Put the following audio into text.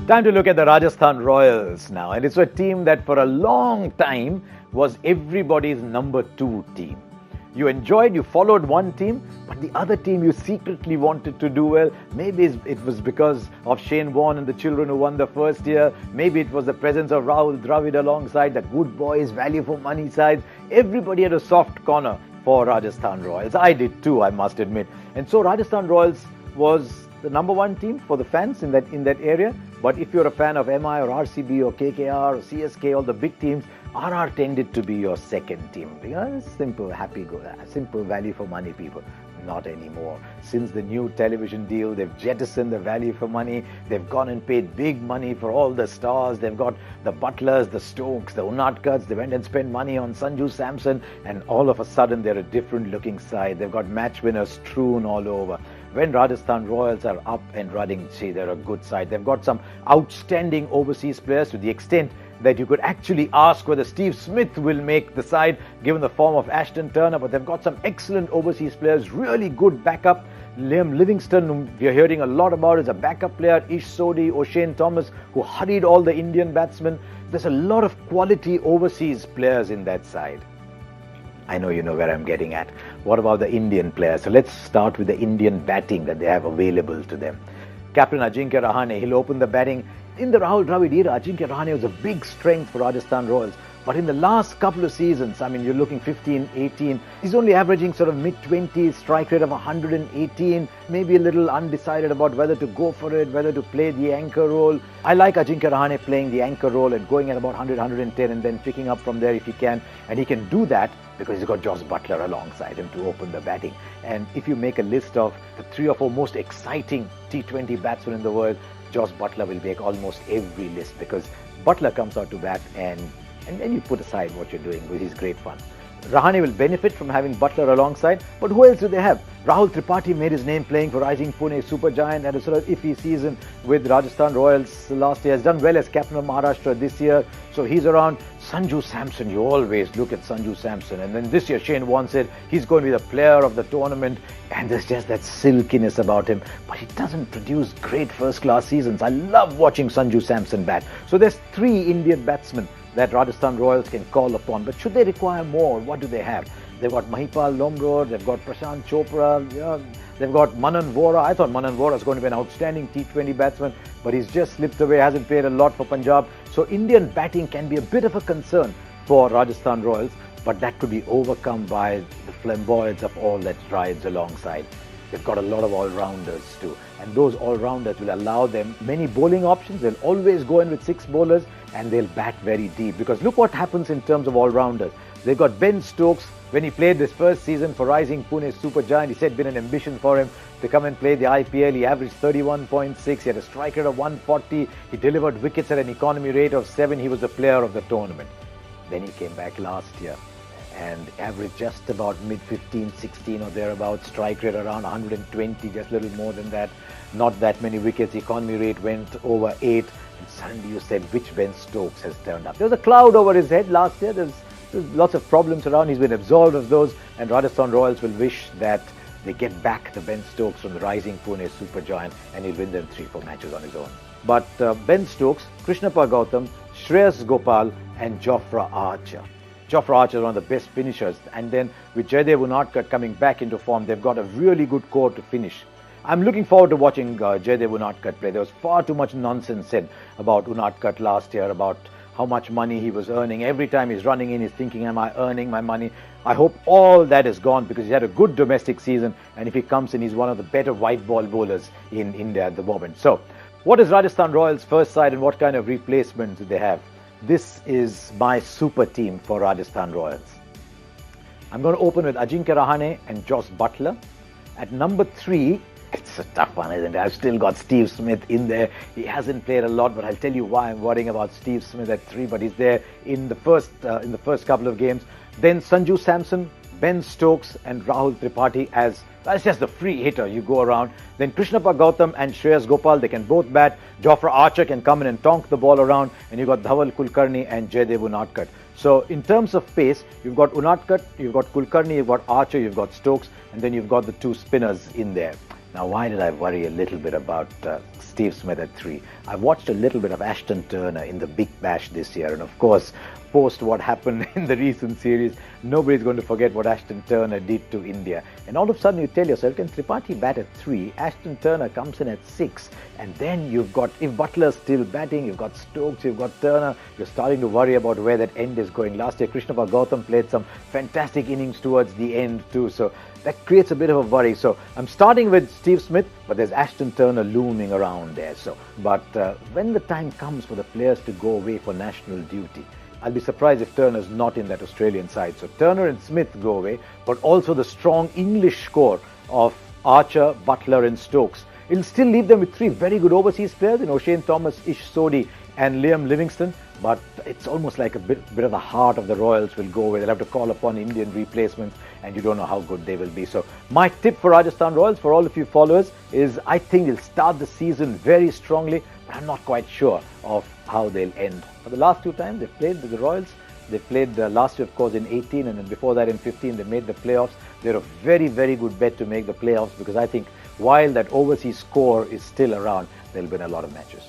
Time to look at the Rajasthan Royals now, and it's a team that for a long time was everybody's number 2 team. You followed one team, but the other team you secretly wanted to do well. Maybe it was because of Shane Warne and the children who won the first year. Maybe it was the presence of Rahul Dravid alongside that good boys, value for money side. Everybody had a soft corner for Rajasthan Royals. I did too, I must admit. And so Rajasthan Royals was the number 1 team for the fans in that area. But if you're a fan of MI or RCB or KKR or CSK, all the big teams, RR tended to be your second team. Because simple, simple value for money people. Not anymore. Since the new television deal, they've jettisoned the value for money. They've gone and paid big money for all the stars. They've got the Butlers, the Stokes, the Unadkats. They went and spent money on Sanju Samson, and all of a sudden they're a different looking side. They've got match winners strewn all over. When Rajasthan Royals are up and running, see, they're a good side. They've got some outstanding overseas players to the extent that you could actually ask whether Steve Smith will make the side given the form of Ashton Turner, but they've got some excellent overseas players, really good backup. Liam Livingston, whom we're hearing a lot about, is a backup player. Ish Sodhi, O'Shane Thomas, who hurried all the Indian batsmen. There's a lot of quality overseas players in that side. I know you know where I'm getting at. What about the Indian players? So let's start with the Indian batting that they have available to them. Captain Ajinkya Rahane, he'll open the batting. In the Rahul Dravid era, Ajinkya Rahane was a big strength for Rajasthan Royals. But in the last couple of seasons, I mean, you're looking 15, 18, he's only averaging sort of mid-20s, strike rate of 118, maybe a little undecided about whether to go for it, whether to play the anchor role. I like Ajinkya Rahane playing the anchor role and going at about 100, 110 and then picking up from there if he can. And he can do that because he's got Jos Buttler alongside him to open the batting. And if you make a list of the 3 or 4 most exciting T20 batsmen in the world, Jos Buttler will make almost every list because Buttler comes out to bat and then you put aside what you're doing, which is great fun. Rahane will benefit from having Buttler alongside, but who else do they have? Rahul Tripathi made his name playing for Rising Pune Supergiant, had a sort of iffy season with Rajasthan Royals last year, has done well as captain of Maharashtra this year, so he's around. Sanju Samson, you always look at Sanju Samson, and then this year Shane Warne said he's going to be the player of the tournament, and there's just that silkiness about him, but he doesn't produce great first-class seasons. I love watching Sanju Samson bat. So there's 3 Indian batsmen that Rajasthan Royals can call upon. But should they require more, what do they have? They've got Mahipal Lomrod, they've got Prashant Chopra, they've got Manan Vora. I thought Manan Vora is going to be an outstanding T20 batsman, but he's just slipped away, hasn't played a lot for Punjab. So Indian batting can be a bit of a concern for Rajasthan Royals, but that could be overcome by the flamboyance of all that rides alongside. They've got a lot of all-rounders too, and those all-rounders will allow them many bowling options. They'll always go in with 6 bowlers and they'll bat very deep, because look what happens in terms of all-rounders. They've got Ben Stokes. When he played this first season for Rising Pune Supergiant, he said it'd been an ambition for him to come and play the IPL. He averaged 31.6. He had a strike rate of 140. He delivered wickets at an economy rate of 7. He was the player of the tournament. Then he came back last year and averaged just about mid-15, 16 or thereabouts, strike rate around 120, just a little more than that. Not that many wickets, economy rate went over 8, and suddenly you said, which Ben Stokes has turned up? There was a cloud over his head last year. There's lots of problems around. He's been absolved of those, and Rajasthan Royals will wish that they get back the Ben Stokes from the Rising Pune Supergiant, and he'll win them 3-4 matches on his own. But Ben Stokes, Krishnappa Gautam, Shreyas Gopal and Jofra Archer. Jofra Archer is one of the best finishers, and then with Jaydev Unadkat coming back into form, they've got a really good core to finish. I'm looking forward to watching Jaydev Unadkat play. There was far too much nonsense said about Unadkat last year, about how much money he was earning. Every time he's running in, he's thinking, am I earning my money? I hope all that is gone, because he had a good domestic season, and if he comes in, he's one of the better white ball bowlers in India at the moment. So, what is Rajasthan Royals' first side and what kind of replacements do they have? This is my super team for Rajasthan Royals. I'm going to open with Ajinkya Rahane and Jos Buttler. At number 3, it's a tough one, isn't it? I've still got Steve Smith in there. He hasn't played a lot, but I'll tell you why I'm worrying about Steve Smith at 3, but he's there in the first couple of games. Then Sanju Samson, Ben Stokes and Rahul Tripathi as that's just the free hitter you go around. Then Krishnappa Gautam and Shreyas Gopal, they can both bat. Jofra Archer can come in and tonk the ball around, and you've got Dhaval Kulkarni and Jaydev Unadkat. So in terms of pace, you've got Unadkat, you've got Kulkarni, you've got Archer, you've got Stokes, and then you've got the 2 spinners in there. Now, why did I worry a little bit about Steve Smith at 3? I watched a little bit of Ashton Turner in the Big Bash this year, and of course, post what happened in the recent series, nobody's going to forget what Ashton Turner did to India. And all of a sudden, you tell yourself, can Tripathi bat at 3? Ashton Turner comes in at 6, and then you've got, if Butler's still batting, you've got Stokes, you've got Turner, you're starting to worry about where that end is going. Last year, Krishnappa Gautam played some fantastic innings towards the end too, so that creates a bit of a worry. So I'm starting with Steve Smith, but there's Ashton Turner looming around there. But when the time comes for the players to go away for national duty, I'll be surprised if Turner's not in that Australian side. So Turner and Smith go away, but also the strong English core of Archer, Butler and Stokes. It'll still leave them with 3 very good overseas players in O'Shane Thomas, Ish Sodhi and Liam Livingstone. But it's almost like a bit of the heart of the Royals will go away. They'll have to call upon Indian replacements, and you don't know how good they will be. So my tip for Rajasthan Royals, for all of you followers, is I think they'll start the season very strongly, but I'm not quite sure of how they'll end. For the last 2 times they've played with the Royals, they played last year, of course, in 18, and then before that in 15, they made the playoffs. They're a very, very good bet to make the playoffs, because I think while that overseas score is still around, they'll win a lot of matches.